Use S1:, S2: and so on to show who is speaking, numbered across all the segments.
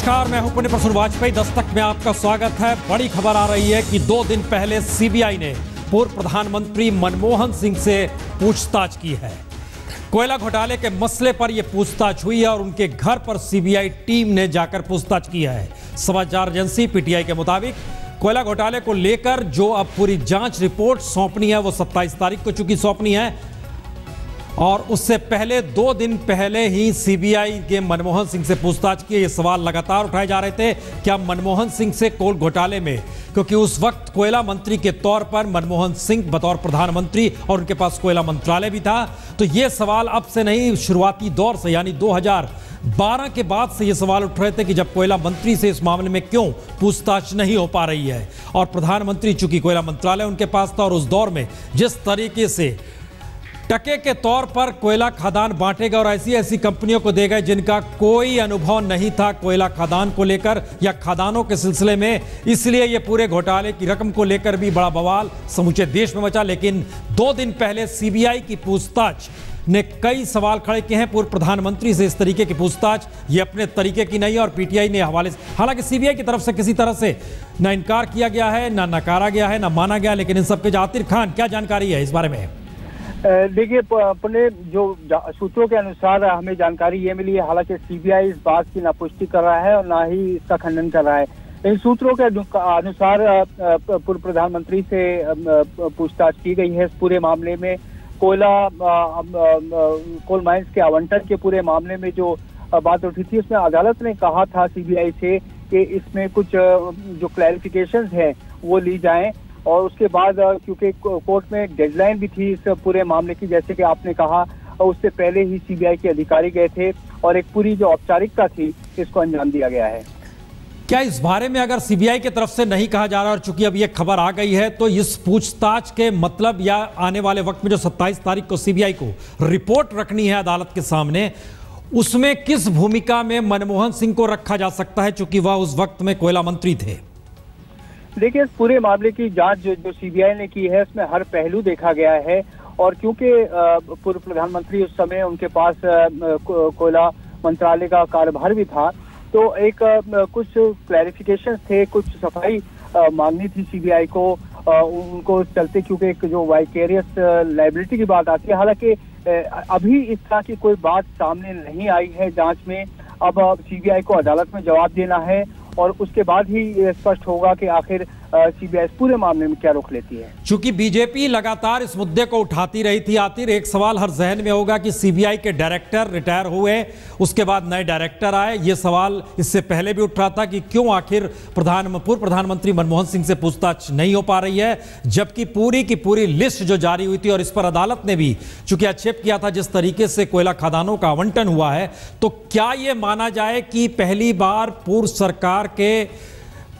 S1: नमस्कार, मैं हूं पुण्य प्रसून वाजपेयी। दस्तक में आपका स्वागत है। बड़ी खबर आ रही है कि 2 दिन पहले सीबीआई ने पूर्व प्रधानमंत्री मनमोहन सिंह से पूछताछ की है। कोयला घोटाले के मसले पर यह पूछताछ हुई है और उनके घर पर सीबीआई टीम ने जाकर पूछताछ की है। समाचार एजेंसी पीटीआई के मुताबिक कोयला घोटाले को लेकर जो अब पूरी जांच रिपोर्ट सौंपनी है वो 27 तारीख को चूंकि सौंपनी है और उससे पहले 2 दिन पहले ही सीबीआई के मनमोहन सिंह से पूछताछ की। ये सवाल लगातार उठाए जा रहे थे, क्या मनमोहन सिंह से कोल घोटाले में, क्योंकि उस वक्त कोयला मंत्री के तौर पर मनमोहन सिंह बतौर प्रधानमंत्री और उनके पास कोयला मंत्रालय भी था, तो ये सवाल अब से नहीं, शुरुआती दौर से यानी 2012 के बाद से ये सवाल उठ रहे थे कि जब कोयला मंत्री से इस मामले में क्यों पूछताछ नहीं हो पा रही है। और प्रधानमंत्री चूंकि कोयला मंत्रालय उनके पास था और उस दौर में जिस तरीके से टके के तौर पर कोयला खदान बांटेगा और ऐसी ऐसी कंपनियों को देगा जिनका कोई अनुभव नहीं था कोयला खदान को लेकर या खदानों के सिलसिले में, इसलिए ये पूरे घोटाले की रकम को लेकर भी बड़ा बवाल समूचे देश में मचा। लेकिन 2 दिन पहले सीबीआई की पूछताछ ने कई सवाल खड़े किए हैं। पूर्व प्रधानमंत्री से इस तरीके की पूछताछ ये अपने तरीके की नहीं है और पीटीआई ने हवाले से, हालांकि सीबीआई की तरफ से किसी तरह से ना इनकार किया गया है, ना नकारा गया है, ना माना गया, लेकिन इन सबके आतिर खान क्या जानकारी है इस बारे में?
S2: देखिए, अपने जो सूत्रों के अनुसार हमें जानकारी ये मिली है, हालांकि सीबीआई इस बात की ना पुष्टि कर रहा है और ना ही इसका खंडन कर रहा है। इन सूत्रों के अनुसार पूर्व प्रधानमंत्री से पूछताछ की गई है इस पूरे मामले में। कोल माइंस के आवंटन के पूरे मामले में जो बात उठी थी, उसमें अदालत ने कहा था सीबीआई से कि इसमें कुछ जो क्लैरिफिकेशंस हैं वो ली जाएं और उसके बाद क्योंकि कोर्ट में डेडलाइन भी थी इस पूरे मामले की, जैसे कि आपने कहा, उससे पहले ही सीबीआई के अधिकारी गए थे और एक पूरी जो औपचारिकता थी इसको अंजाम दिया गया है।
S1: क्या इस बारे में अगर सीबीआई की तरफ से नहीं कहा जा रहा और चूंकि अब ये खबर आ गई है, तो इस पूछताछ के मतलब या आने वाले वक्त में जो 27 तारीख को सीबीआई को रिपोर्ट रखनी है अदालत के सामने, उसमें किस भूमिका में मनमोहन सिंह को रखा जा सकता है, चूंकि वह उस वक्त में कोयला मंत्री थे?
S2: देखिए, इस पूरे मामले की जांच जो सीबीआई ने की है उसमें हर पहलू देखा गया है और क्योंकि पूर्व प्रधानमंत्री उस समय उनके पास कोयला मंत्रालय का कार्यभार भी था, तो एक कुछ क्लैरिफिकेशन थे, कुछ सफाई मांगनी थी सीबीआई को उनको चलते, क्योंकि एक जो वाइकेरियस लायबिलिटी की बात आती है। हालांकि अभी इस तरह की कोई बात सामने नहीं आई है जांच में। अब सीबीआई को अदालत में जवाब देना है और उसके बाद ही स्पष्ट होगा कि आखिर सीबीआई इस पूरे मामले में क्या रुख लेती है।
S1: चूंकि बीजेपी लगातार इस मुद्दे को उठाती रही थी, आखिर एक सवाल हर जहन में होगा कि सीबीआई के डायरेक्टर रिटायर हुए, उसके बाद नए डायरेक्टर आए। ये सवाल इससे पहले भी उठ रहा था कि क्यों आखिर पूर्व प्रधानमंत्री मनमोहन सिंह से पूछताछ नहीं हो पा रही है, जबकि पूरी की पूरी लिस्ट जो जारी हुई थी और इस पर अदालत ने भी चूंकि आक्षेप किया था जिस तरीके से कोयला खदानों का आवंटन हुआ है, तो क्या यह माना जाए कि पहली बार पूर्व सरकार के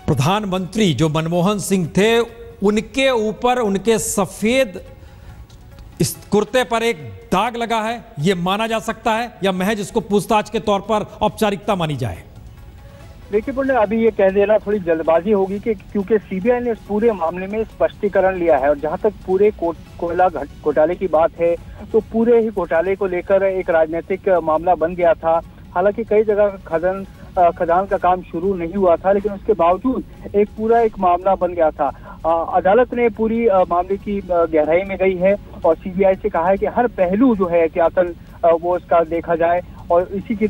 S1: प्रधानमंत्री जो मनमोहन सिंह थे उनके ऊपर उनके सफेद इस कुर्ते पर एक दाग लगा है, यह माना जा सकता है या महज इसको पूछताछ के तौर पर औपचारिकता मानी जाए?
S2: देखिए पुण्य, अभी ये कह देना थोड़ी जल्दबाजी होगी कि क्योंकि सीबीआई ने इस पूरे मामले में स्पष्टीकरण लिया है और जहां तक पूरे कोयला घोटाले की बात है तो पूरे ही घोटाले को लेकर एक राजनीतिक मामला बन गया था। हालांकि कई जगह खदान का काम शुरू नहीं हुआ था, लेकिन उसके बावजूद एक मामला बन गया था। अदालत ने पूरी मामले की गहराई में गई है और सीबीआई से कहा है कि हर पहलू जो है एहतियातन वो इसका देखा जाए और इसी के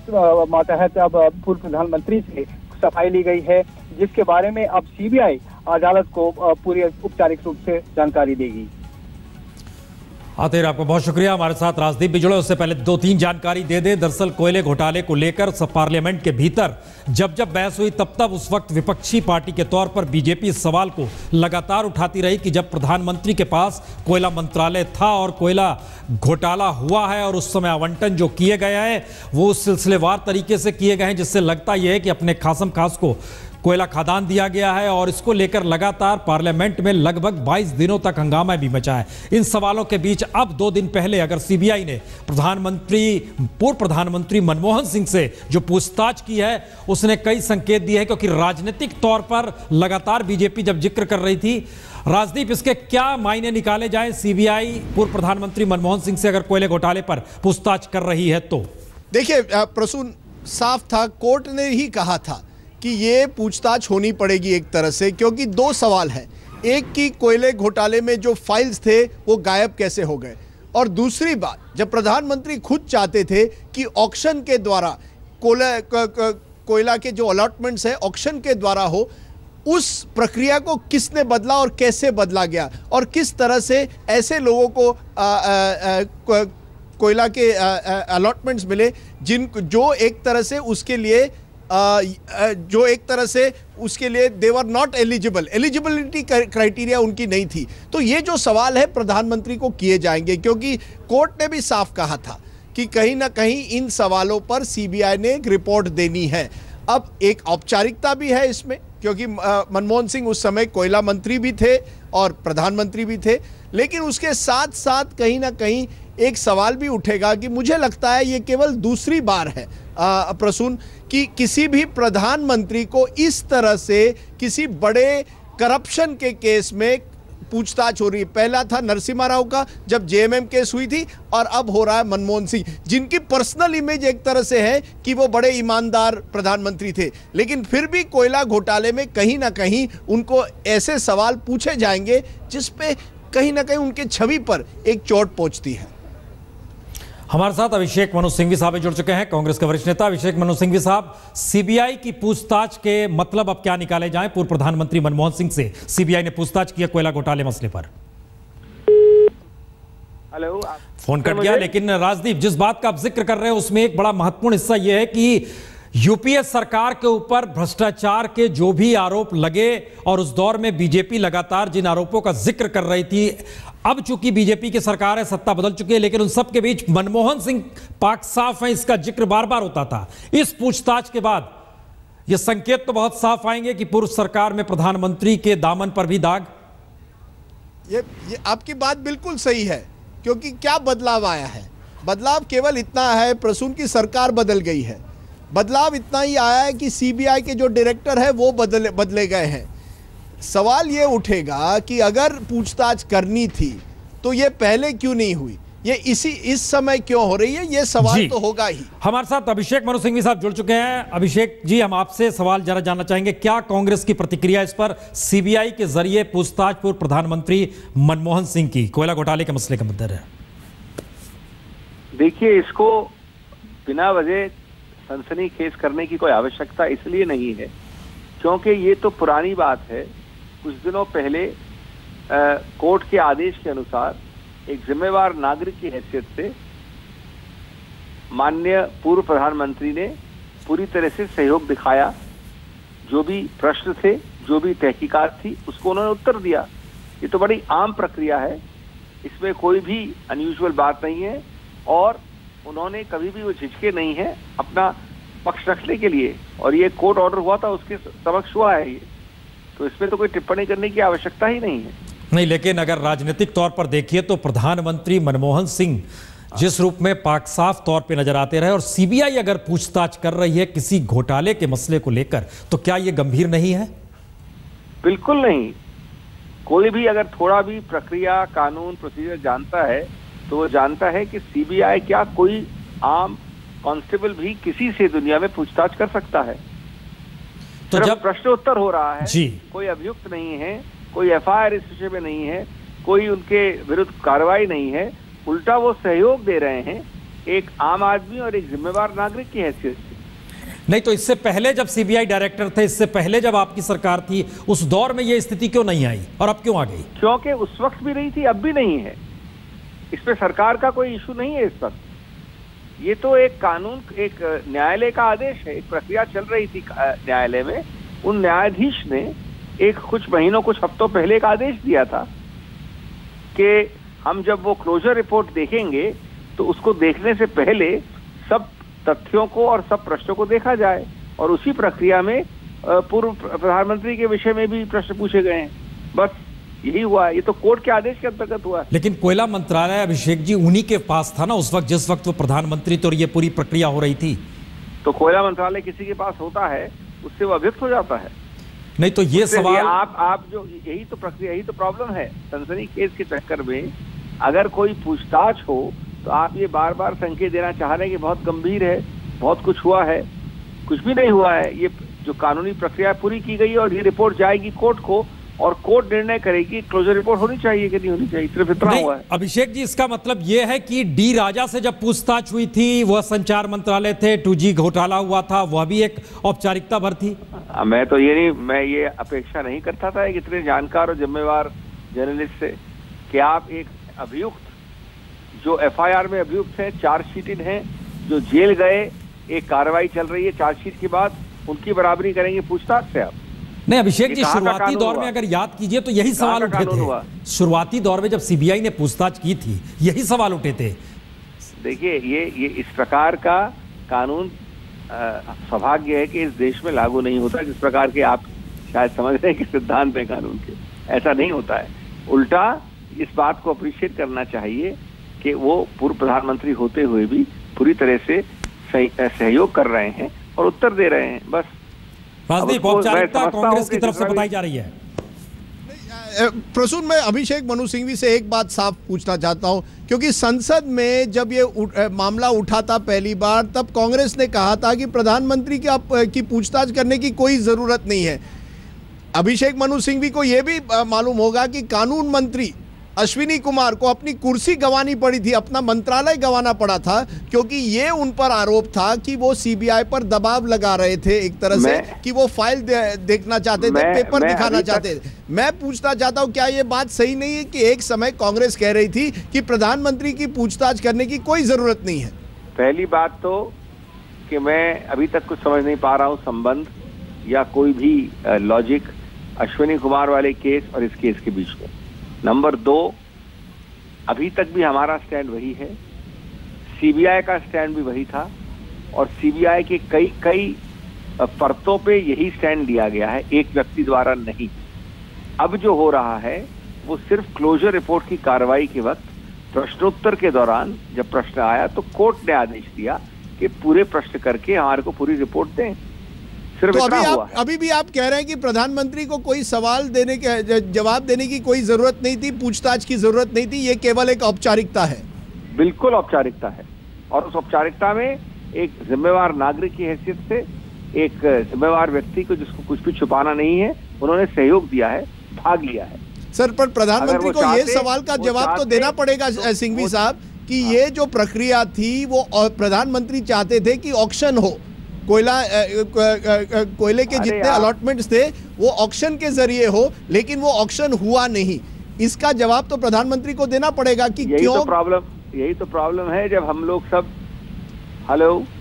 S2: मातहत अब पूर्व प्रधानमंत्री से सफाई ली गई है, जिसके बारे में अब सीबीआई अदालत को पूरी औपचारिक रूप से जानकारी देगी।
S1: आतिर, आपका बहुत शुक्रिया। हमारे साथ राजदीप भी जुड़े। उससे पहले 2-3 जानकारी दे दे। दरअसल कोयले घोटाले को लेकर सब पार्लियामेंट के भीतर जब बहस हुई तब उस वक्त विपक्षी पार्टी के तौर पर बीजेपी इस सवाल को लगातार उठाती रही कि जब प्रधानमंत्री के पास कोयला मंत्रालय था और कोयला घोटाला हुआ है और उस समय आवंटन जो किए गए हैं वो उस सिलसिलेवार तरीके से किए गए हैं जिससे लगता यह है कि अपने खासम खास को कोयला खदान दिया गया है और इसको लेकर लगातार पार्लियामेंट में लगभग 22 दिनों तक हंगामा भी मचा है। इन सवालों के बीच अब 2 दिन पहले अगर सीबीआई ने पूर्व प्रधानमंत्री मनमोहन सिंह से जो पूछताछ की है उसने कई संकेत दिए हैं, क्योंकि राजनीतिक तौर पर लगातार बीजेपी जब जिक्र कर रही थी। राजदीप, इसके क्या मायने निकाले जाएं सीबीआई पूर्व प्रधानमंत्री मनमोहन सिंह से अगर कोयले घोटाले पर पूछताछ कर रही है तो?
S3: देखिए प्रसून, साफ था, कोर्ट ने ही कहा था कि ये पूछताछ होनी पड़ेगी एक तरह से, क्योंकि दो सवाल हैं। एक कि कोयले घोटाले में जो फाइल्स थे वो गायब कैसे हो गए, और दूसरी बात, जब प्रधानमंत्री खुद चाहते थे कि ऑक्शन के द्वारा कोयला के जो अलॉटमेंट्स है ऑक्शन के द्वारा हो, उस प्रक्रिया को किसने बदला और कैसे बदला गया, और किस तरह से ऐसे लोगों को कोयला के अलॉटमेंट्स मिले जो एक तरह से उसके लिए they were not eligible, eligibility criteria उनकी नहीं थी। तो ये जो सवाल है प्रधानमंत्री को किए जाएंगे, क्योंकि कोर्ट ने भी साफ कहा था कि कहीं ना कहीं इन सवालों पर सीबीआई ने एक रिपोर्ट देनी है। अब एक औपचारिकता भी है इसमें, क्योंकि मनमोहन सिंह उस समय कोयला मंत्री भी थे और प्रधानमंत्री भी थे, लेकिन उसके साथ साथ कहीं ना कहीं एक सवाल भी उठेगा कि मुझे लगता है ये केवल दूसरी बार है प्रसून कि किसी भी प्रधानमंत्री को इस तरह से किसी बड़े करप्शन के केस में पूछताछ हो रही है। पहला था नरसिम्हा राव का जब जेएमएम केस हुई थी, और अब हो रहा है मनमोहन सिंह, जिनकी पर्सनल इमेज एक तरह से है कि वो बड़े ईमानदार प्रधानमंत्री थे, लेकिन फिर भी कोयला घोटाले में कहीं ना कहीं उनको ऐसे सवाल पूछे जाएंगे जिसपे कहीं ना कहीं उनके छवि पर एक चोट पहुंचती है।
S1: हमारे साथ अभिषेक मनु सिंघवी साहब जुड़ चुके हैं, कांग्रेस के वरिष्ठ नेता। अभिषेक मनु सिंघवी साहब, सीबीआई की पूछताछ के मतलब अब क्या निकाले जाएं? पूर्व प्रधानमंत्री मनमोहन सिंह से सीबीआई ने पूछताछ की कोयला घोटाले मसले पर।
S2: हेलो,
S1: फोन कट गया, लेकिन राजदीप, जिस बात का आप जिक्र कर रहे हैं उसमें एक बड़ा महत्वपूर्ण हिस्सा यह है कि यूपीए सरकार के ऊपर भ्रष्टाचार के जो भी आरोप लगे, और उस दौर में बीजेपी लगातार जिन आरोपों का जिक्र कर रही थी, अब चूंकि बीजेपी की सरकार है, सत्ता बदल चुकी है, लेकिन उन सब के बीच मनमोहन सिंह पाक साफ है, इसका जिक्र बार बार होता था। इस पूछताछ के बाद यह संकेत तो बहुत साफ आएंगे कि पूर्व सरकार में प्रधानमंत्री के दामन पर भी दाग।
S3: ये आपकी बात बिल्कुल सही है, क्योंकि क्या बदलाव आया है? बदलाव केवल इतना है प्रसून की सरकार बदल गई है। बदलाव इतना ही आया है कि सीबीआई के जो डायरेक्टर है वो बदले गए हैं। सवाल ये उठेगा कि अगर पूछताछ करनी थी तो ये पहले क्यों नहीं हुई, ये इस समय क्यों हो रही है, ये सवाल तो होगा ही।
S1: हमारे साथ अभिषेक मनु सिंघवी साहब जुड़ चुके हैं। अभिषेक जी, हम आपसे सवाल जरा जानना चाहेंगे, क्या कांग्रेस की प्रतिक्रिया इस पर, सीबीआई के जरिए पूछताछ पूर्व प्रधानमंत्री मनमोहन सिंह की कोयला घोटाले के मसले के मुद्दे है?
S4: देखिए, इसको बिना वजह सनसनीखेज करने की कोई आवश्यकता इसलिए नहीं है क्योंकि ये तो पुरानी बात है। कुछ दिनों पहले कोर्ट के आदेश के अनुसार एक जिम्मेवार नागरिक की हैसियत से माननीय पूर्व प्रधानमंत्री ने पूरी तरह से सहयोग दिखाया। जो भी प्रश्न थे, जो भी तहकीकात थी, उसको उन्होंने उत्तर दिया। ये तो बड़ी आम प्रक्रिया है, इसमें कोई भी अनयूजुअल बात नहीं है, और उन्होंने कभी भी वो झिझके नहीं है अपना पक्ष रखने के लिए, और ये कोर्ट ऑर्डर हुआ था उसके समक्ष हुआ है ये, तो इसमें तो कोई टिप्पणी करने की आवश्यकता ही नहीं है।
S1: नहीं, लेकिन अगर राजनीतिक तौर पर देखिए तो प्रधानमंत्री मनमोहन सिंह जिस रूप में पाक साफ तौर पे नजर आते रहे, और सीबीआई अगर पूछताछ कर रही है किसी घोटाले के मसले को लेकर, तो क्या यह गंभीर नहीं है?
S4: बिल्कुल नहीं। कोई भी अगर थोड़ा भी प्रक्रिया, कानून, प्रोसीजर जानता है तो वो जानता है कि सीबीआई क्या कोई आम कांस्टेबल भी किसी से दुनिया में पूछताछ कर सकता है। तो जब प्रश्न उत्तर हो रहा है जी, कोई अभियुक्त नहीं है, कोई एफआईआर इस विषय में नहीं है, कोई उनके विरुद्ध कार्रवाई नहीं है, उल्टा वो सहयोग दे रहे हैं एक आम आदमी और एक जिम्मेवार नागरिक की हैसियत से।
S1: नहीं तो इससे पहले जब सीबीआई डायरेक्टर थे, इससे पहले जब आपकी सरकार थी, उस दौर में यह स्थिति क्यों नहीं आई और अब क्यों आ गई?
S4: क्योंकि उस वक्त भी नहीं थी, अब भी नहीं है। इस पे सरकार का कोई इशू नहीं है इस वक्त। ये तो एक कानून, एक न्यायालय का आदेश है, एक प्रक्रिया चल रही थी न्यायालय में। उन न्यायाधीश ने एक कुछ महीनों, कुछ हफ्तों पहले एक आदेश दिया था कि हम जब वो क्लोजर रिपोर्ट देखेंगे तो उसको देखने से पहले सब तथ्यों को और सब प्रश्नों को देखा जाए, और उसी प्रक्रिया में पूर्व प्रधानमंत्री के विषय में भी प्रश्न पूछे गए हैं। बस यही हुआ है। ये तो कोर्ट के आदेश के अंतर्गत हुआ है।
S1: लेकिन कोयला मंत्रालय, अभिषेक जी, उन्हीं के पास था ना उस वक्त, जिस वक्त वो प्रधानमंत्री थे और ये पूरी प्रक्रिया हो रही थी।
S4: तो कोयला मंत्रालय किसी के पास होता है, उससे वो अभियुक्त हो जाता है।
S1: नहीं तो ये सवाल
S4: आप जो यही तो प्रक्रिया, यही तो प्रॉब्लम है। सनसनीखेज के चक्कर में अगर कोई पूछताछ हो तो आप ये बार बार संकेत देना चाह रहे हैं कि बहुत गंभीर है, बहुत कुछ हुआ है। कुछ भी नहीं हुआ है। ये जो कानूनी प्रक्रिया पूरी की गई है और ये रिपोर्ट जाएगी कोर्ट को और कोर्ट निर्णय करेगी क्लोजर रिपोर्ट होनी चाहिए कि नहीं होनी चाहिए, सिर्फ इतना हुआ है।
S1: अभिषेक जी, इसका मतलब ये है कि डी राजा से जब पूछताछ हुई थी, वह संचार मंत्रालय थे, 2G घोटाला हुआ था, वह भी एक औपचारिकता भर थी।
S4: मैं ये अपेक्षा नहीं करता था एक इतने जानकार और जिम्मेवार जर्नलिस्ट से कि आप एक अभियुक्त जो FIR में अभियुक्त है, चार्जशीटेड हैं, जो जेल गए, एक कार्रवाई चल रही है चार्जशीट के बाद, उनकी बराबरी करेंगे पूछताछ से आप?
S1: नहीं अभिषेक जी, शुरुआती दौर में अगर याद कीजिए तो यही सवाल उठे थे। शुरुआती दौर में जब CBI ने पूछताछ की थी, यही सवाल उठे थे।
S4: देखिए ये इस प्रकार का कानून सौभाग्य है कि इस देश में लागू नहीं होता जिस प्रकार के आप शायद समझ रहे हैं कि सिद्धांत है कानून के, ऐसा नहीं होता है। उल्टा इस बात को अप्रिशिएट करना चाहिए कि वो पूर्व प्रधानमंत्री होते हुए भी पूरी तरह से सहयोग कर रहे हैं और उत्तर दे रहे हैं। बस
S1: औपचारिकता कांग्रेस की तरफ से बताई जा रही है।
S3: प्रसून, मैं अभिषेक मनु सिंघवी से एक बात साफ पूछना चाहता हूं, क्योंकि संसद में जब ये मामला उठा था पहली बार, तब कांग्रेस ने कहा था कि प्रधानमंत्री की पूछताछ करने की कोई जरूरत नहीं है। अभिषेक मनु सिंघवी को यह भी मालूम होगा कि कानून मंत्री अश्विनी कुमार को अपनी कुर्सी गंवानी पड़ी थी, अपना मंत्रालय गंवाना पड़ा था, क्योंकि ये उन पर आरोप था कि वो CBI पर दबाव लगा रहे थे एक तरह से, कि वो फाइल देखना चाहते थे, पेपर दिखाना चाहते थे। मैं पूछना चाहता हूं, क्या ये बात सही नहीं है कि एक समय कांग्रेस कह रही थी कि प्रधानमंत्री की पूछताछ करने की कोई जरूरत नहीं है?
S4: पहली बात तो कि मैं अभी तक कुछ समझ नहीं पा रहा हूं संबंध या कोई भी लॉजिक अश्विनी कुमार वाले केस और इस केस के बीच में। नंबर 2, अभी तक भी हमारा स्टैंड वही है, CBI का स्टैंड भी वही था और CBI के कई परतों पे यही स्टैंड लिया गया है, एक व्यक्ति द्वारा नहीं। अब जो हो रहा है वो सिर्फ क्लोजर रिपोर्ट की कार्रवाई के वक्त प्रश्नोत्तर के दौरान जब प्रश्न आया तो कोर्ट ने आदेश दिया कि पूरे प्रश्न करके हमारे को पूरी रिपोर्ट दें। सिर्फ
S3: तो
S4: इतना हुआ है।
S3: अभी भी आप कह रहे हैं कि प्रधानमंत्री को कोई सवाल देने के जवाब देने की कोई जरूरत नहीं थी, पूछताछ की जरूरत नहीं थी, ये केवल एक औपचारिकता है?
S4: बिल्कुल औपचारिकता है और उस औपचारिकता में एक जिम्मेवार नागरिक की हैसियत से, एक जिम्मेवार व्यक्ति को जिसको कुछ भी छुपाना नहीं है, उन्होंने सहयोग दिया है, भाग लिया है।
S3: सर, पर प्रधानमंत्री को ये सवाल का जवाब तो देना पड़ेगा सिंघवी साहब कि ये जो प्रक्रिया थी वो प्रधानमंत्री चाहते थे कि ऑक्शन हो, कोयले के जितने अलॉटमेंट्स थे वो ऑक्शन के जरिए हो, लेकिन वो ऑक्शन हुआ नहीं। इसका जवाब तो प्रधानमंत्री को देना पड़ेगा कि
S4: यही
S3: क्यों।
S4: यही तो प्रॉब्लम है जब हम लोग सब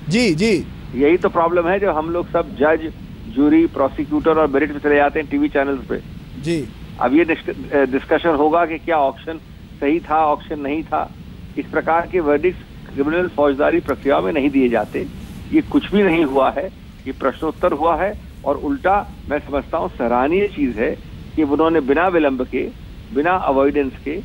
S4: जी यही तो प्रॉब्लम है जब हम लोग सब जज, जूरी, प्रोसिक्यूटर और मेरिट पे चले जाते हैं टीवी चैनल्स पे।
S3: जी,
S4: अब ये डिस्कशन होगा कि क्या ऑक्शन सही था, ऑक्शन नहीं था। इस प्रकार के वर्डिक्ट क्रिमिनल फौजदारी प्रक्रिया में नहीं दिए जाते। ये कुछ भी नहीं हुआ है, ये प्रश्नोत्तर हुआ है और उल्टा मैं समझता हूँ सराहनीय चीज है कि उन्होंने बिना विलंब के, बिना अवॉइडेंस के,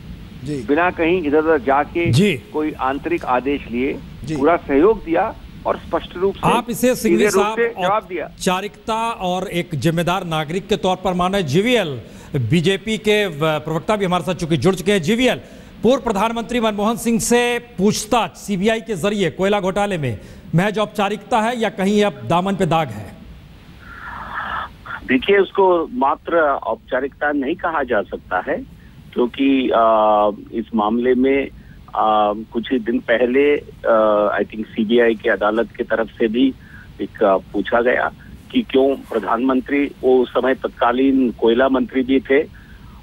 S4: बिना कहीं इधर उधर जाके कोई आंतरिक आदेश लिए पूरा सहयोग दिया और स्पष्ट रूप से
S1: आप इसे सिंघवी साहब
S4: जवाब दिया।
S1: औपचारिकता और एक जिम्मेदार नागरिक के तौर पर माने। GVL बीजेपी के प्रवक्ता भी हमारे साथ चूंकि जुड़ चुके हैं। GVL, पूर्व प्रधानमंत्री मनमोहन सिंह से पूछताछ CBI के जरिए कोयला घोटाले में महज औपचारिकता है या कहीं अब दामन पे दाग है?
S5: देखिए, उसको मात्र औपचारिकता नहीं कहा जा सकता है, क्योंकि इस मामले में कुछ ही दिन पहले आई थिंक CBI की अदालत की तरफ से भी एक पूछा गया कि क्यों प्रधानमंत्री, वो उस समय तत्कालीन कोयला मंत्री भी थे,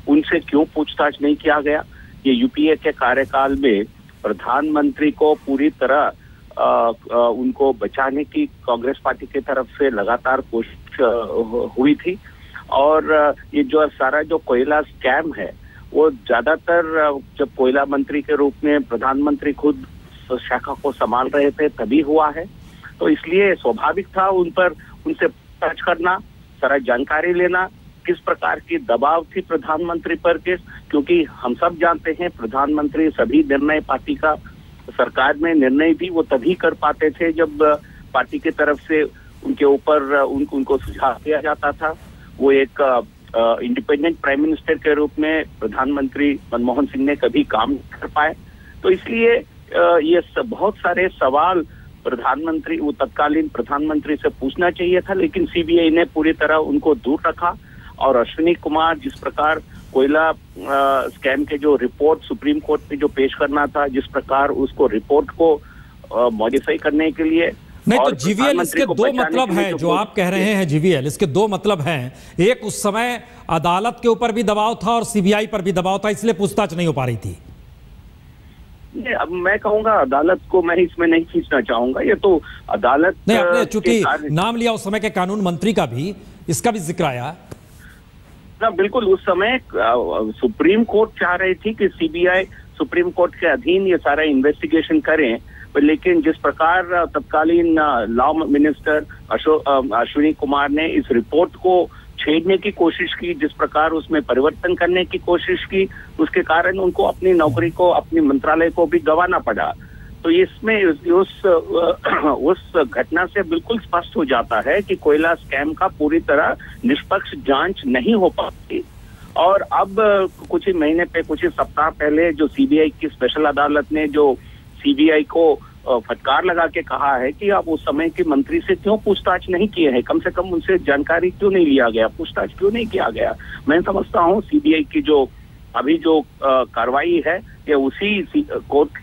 S5: उनसे क्यों पूछताछ नहीं किया गया। ये UPA के कार्यकाल में प्रधानमंत्री को पूरी तरह उनको बचाने की कांग्रेस पार्टी की तरफ से लगातार कोशिश हुई थी और ये जो सारा जो कोयला स्कैम है वो ज्यादातर जब कोयला मंत्री के रूप में प्रधानमंत्री खुद शाखा को संभाल रहे थे तभी हुआ है। तो इसलिए स्वाभाविक था उनसे पूछताछ करना, सारा जानकारी लेना, किस प्रकार की दबाव थी प्रधानमंत्री पर क्योंकि हम सब जानते हैं प्रधानमंत्री सभी निर्णय पार्टी का, सरकार में निर्णय भी वो तभी कर पाते थे जब पार्टी की तरफ से उनके ऊपर उनको सुझाव दिया जाता था। वो एक इंडिपेंडेंट प्राइम मिनिस्टर के रूप में प्रधानमंत्री मनमोहन सिंह ने कभी काम नहीं कर पाए। तो इसलिए ये बहुत सारे सवाल प्रधानमंत्री, वो तत्कालीन प्रधानमंत्री से पूछना चाहिए था, लेकिन सीबीआई ने पूरी तरह उनको दूर रखा। और अश्विनी कुमार जिस प्रकार कोयला स्कैम के जो रिपोर्ट सुप्रीम कोर्ट में जो पेश करना था, जिस प्रकार उसको रिपोर्ट को मॉडिफाई करने के लिए
S1: नहीं, तो जीवीएल इसके दो मतलब हैं जो आप कह रहे हैं। जीवीएल इसके दो मतलब हैं। एक, उस समय अदालत के ऊपर भी दबाव था और सीबीआई पर भी दबाव था, इसलिए पूछताछ नहीं हो पा रही थी।
S5: अब मैं कहूंगा अदालत को मैं इसमें नहीं खींचना चाहूंगा, ये तो अदालत
S1: नहीं, आपने चूंकि नाम लिया उस समय के कानून मंत्री का भी, इसका भी जिक्र आया
S5: ना। बिल्कुल, उस समय सुप्रीम कोर्ट चाह रही थी कि सीबीआई सुप्रीम कोर्ट के अधीन ये सारा इन्वेस्टिगेशन करें, लेकिन जिस प्रकार तत्कालीन लॉ मिनिस्टर अश्विनी कुमार ने इस रिपोर्ट को छेड़ने की कोशिश की, जिस प्रकार उसमें परिवर्तन करने की कोशिश की, उसके कारण उनको अपनी नौकरी को, अपनी मंत्रालय को भी गंवाना पड़ा। तो इसमें उस घटना से बिल्कुल स्पष्ट हो जाता है कि कोयला स्कैम का पूरी तरह निष्पक्ष जांच नहीं हो पाती। और अब कुछ ही महीने पे, कुछ ही सप्ताह पहले जो सीबीआई की स्पेशल अदालत ने जो सीबीआई को फटकार लगा के कहा है कि आप उस समय के मंत्री से क्यों पूछताछ नहीं किए हैं, कम से कम उनसे जानकारी क्यों नहीं लिया गया, पूछताछ क्यों नहीं किया गया। मैं समझता हूँ सीबीआई की जो अभी जो कार्रवाई है ये उसी कोर्ट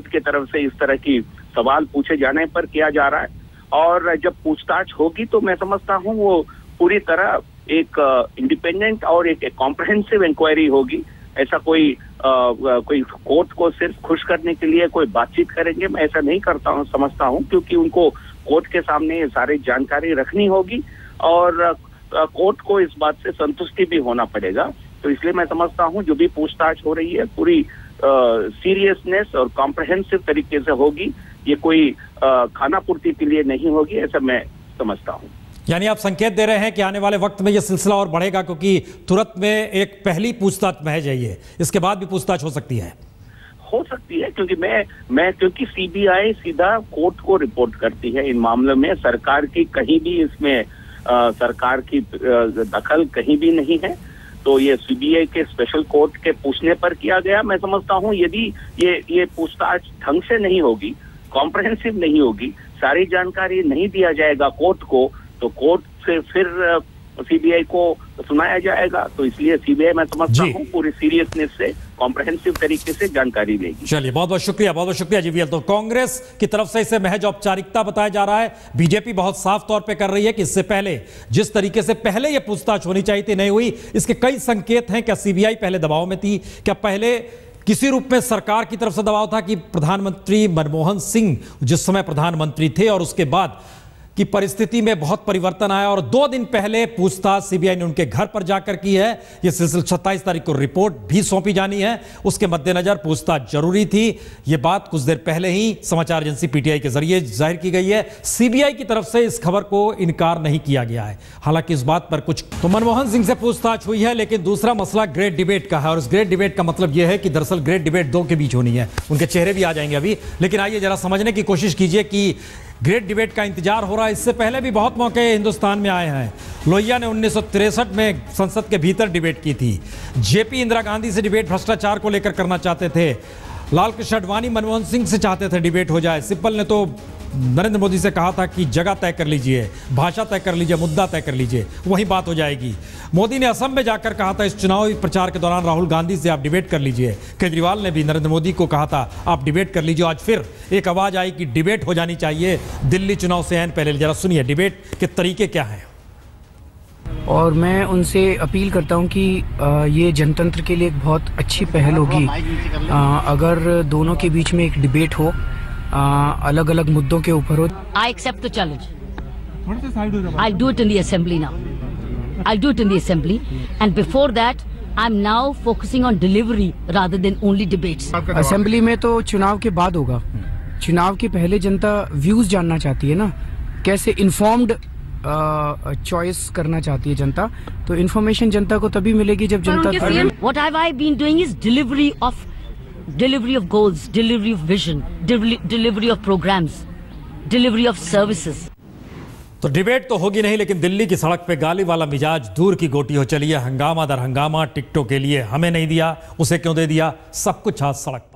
S5: के तरफ से इस तरह की सवाल पूछे जाने पर किया जा रहा है। और जब पूछताछ होगी तो मैं समझता हूँ वो पूरी तरह एक इंडिपेंडेंट और एक कॉम्प्रहेंसिव इंक्वायरी होगी। ऐसा कोई कोर्ट को सिर्फ खुश करने के लिए कोई बातचीत करेंगे, मैं ऐसा नहीं समझता हूँ, क्योंकि उनको कोर्ट के सामने ये सारी जानकारी रखनी होगी और कोर्ट को इस बात से संतुष्टि भी होना पड़ेगा। तो इसलिए मैं समझता हूँ जो भी पूछताछ हो रही है पूरी सीरियसनेस और कॉम्प्रहेंसिव तरीके से होगी, ये कोई खाना पूर्ति के लिए नहीं होगी, ऐसा मैं समझता हूँ।
S1: यानी आप संकेत दे रहे हैं कि आने वाले वक्त में यह सिलसिला और बढ़ेगा, क्योंकि तुरंत में एक पहली पूछताछ महज है ये, इसके बाद भी पूछताछ हो सकती है।
S5: क्योंकि क्योंकि सीबीआई सीधा कोर्ट को रिपोर्ट करती है इन मामलों में, सरकार की कहीं भी इसमें सरकार की दखल कहीं भी नहीं है। तो ये सीबीआई के स्पेशल कोर्ट के पूछने पर किया गया। मैं समझता हूँ यदि ये पूछताछ ढंग से नहीं होगी, कॉम्प्रहेंसिव नहीं होगी, सारी जानकारी नहीं दिया जाएगा कोर्ट को, तो कोर्ट से फिर सीबीआई को सुनाया जाएगा। तो इसलिए सीबीआई मैं समझता हूँ पूरी सीरियसनेस से, कॉम्प्रहेंसिव तरीके से जानकारी लेगी।
S1: चलिए, बहुत बहुत शुक्रिया जीवीएल। तो कांग्रेस की तरफ से इसे महज औपचारिकता बताया जा रहा है, बीजेपी बहुत साफ तौर पे कर रही है कि इससे पहले जिस तरीके से पहले ये पूछताछ होनी चाहिए थी नहीं हुई। इसके कई संकेत हैं। क्या सीबीआई पहले दबाव में थी? क्या पहले किसी रूप में सरकार की तरफ से दबाव था कि प्रधानमंत्री मनमोहन सिंह जिस समय प्रधानमंत्री थे और उसके बाद की परिस्थिति में बहुत परिवर्तन आया और 2 दिन पहले पूछताछ सीबीआई ने उनके घर पर जाकर की है। यह सिलसिला 27 तारीख को रिपोर्ट भी सौंपी जानी है, उसके मद्देनजर पूछताछ जरूरी थी। यह बात कुछ देर पहले ही समाचार एजेंसी पीटीआई के जरिए जाहिर की गई है। सीबीआई की तरफ से इस खबर को इनकार नहीं किया गया है। हालांकि इस बात पर कुछ तो मनमोहन सिंह से पूछताछ हुई है, लेकिन दूसरा मसला ग्रेट डिबेट का है और इस ग्रेट डिबेट का मतलब यह है कि दरअसल ग्रेट डिबेट 2 के बीच होनी है। उनके चेहरे भी आ जाएंगे अभी, लेकिन आइए जरा समझने की कोशिश कीजिए कि ग्रेट डिबेट का इंतजार हो रहा है। इससे पहले भी बहुत मौके हिंदुस्तान में आए हैं। लोहिया ने 1963 में संसद के भीतर डिबेट की थी। जेपी इंदिरा गांधी से डिबेट भ्रष्टाचार को लेकर करना चाहते थे। लाल कृष्ण आडवाणी मनमोहन सिंह से चाहते थे डिबेट हो जाए। सिब्बल ने तो नरेंद्र मोदी से कहा था कि जगह तय कर लीजिए, भाषा तय कर लीजिए, मुद्दा तय कर लीजिए, वही बात हो जाएगी। मोदी ने असम में जाकर कहा था इस चुनावी प्रचार के दौरान राहुल गांधी से आप डिबेट कर लीजिए। केजरीवाल ने भी नरेंद्र मोदी को कहा था आप डिबेट कर लीजिए। आज फिर एक आवाज आई कि डिबेट हो जानी चाहिए दिल्ली चुनाव से ऐन पहले। जरा सुनिए डिबेट के तरीके क्या हैं।
S6: और मैं उनसे अपील करता हूं कि ये जनतंत्र के लिए एक बहुत अच्छी पहल होगी अगर दोनों के बीच में एक डिबेट हो, अलग अलग मुद्दों के ऊपर हो।
S7: I accept the challenge. I'll do it in the assembly now. I'll do it in the assembly, and before that, I'm now focusing on delivery rather than only debates.
S6: Assembly में तो चुनाव के बाद होगा। चुनाव के पहले जनता व्यूज जानना चाहती है ना, कैसे इन्फॉर्म्ड चॉइस करना चाहती है जनता। तो इन्फॉर्मेशन जनता को तभी मिलेगी जब जनता।
S7: What have I been doing is delivery of goals, delivery of vision, delivery of programs, delivery of services.
S1: तो डिबेट तो होगी नहीं, लेकिन दिल्ली की सड़क पे गाली वाला मिजाज दूर की गोटी हो चली है। हंगामा दर हंगामा टिकटों के लिए हमें नहीं दिया, उसे क्यों दे दिया, सब कुछ आज सड़क